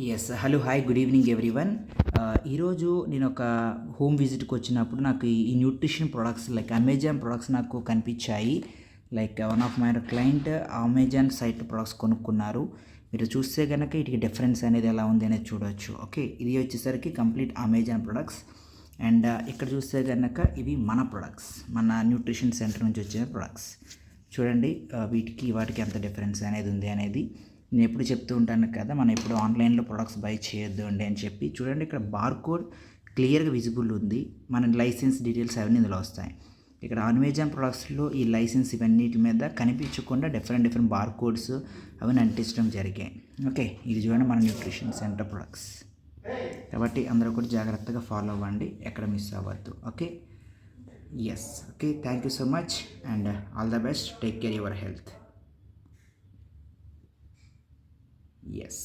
Yes. Hello. Hi. Good evening everyone. ఈరోజు నేనొక home విజిట్‌కి వచ్చినప్పుడు నాకు ఈ nutrition products like Amazon products నాకు కనిపించాయి. Like one of my client Amazon site products కొనుక్కున్నారు. మీరు చూస్తే గనక వీటికి డిఫరెన్స్ అనేది ఎలా ఉంది అనేది చూడొచ్చు. ఓకే. ఇది వచ్చేసరికి కంప్లీట్ అమెజాన్ ప్రొడక్ట్స్. అండ్ ఇక్కడ చూస్తే గనక ఇవి మన ప్రొడక్ట్స్. మన న్యూట్రిషన్ సెంటర్ నుంచి వచ్చిన ప్రొడక్ట్స్. చూడండి వీటికి వాటికి ఎంత డిఫరెన్స్ అనేది ఉంది అనేది. నేను ఎప్పుడు చెప్తూ ఉంటాను కదా, మనం ఇప్పుడు ఆన్లైన్లో ప్రొడక్ట్స్ బై చేయొద్దు అండి అని చెప్పి. చూడండి ఇక్కడ బార్కోడ్ క్లియర్గా విజిబుల్ ఉంది. మన లైసెన్స్ డీటెయిల్స్ అవన్నీ ఇందులో వస్తాయి. ఇక్కడ అమెజాన్ ప్రొడక్ట్స్లో ఈ లైసెన్స్ ఇవన్నిటి మీద కనిపించకుండా డిఫరెంట్ బార్కోడ్స్ అవన్నీ అంటించడం జరిగాయి. ఓకే. ఇది చూడండి మన న్యూట్రిషన్ సెంటర్ ప్రొడక్ట్స్. కాబట్టి అందరూ కూడా జాగ్రత్తగా ఫాలో అవ్వండి, ఎక్కడ మిస్ అవ్వద్దు. Okay. Yes. Okay. Thank you so much and all the best. Take care your health. Yes.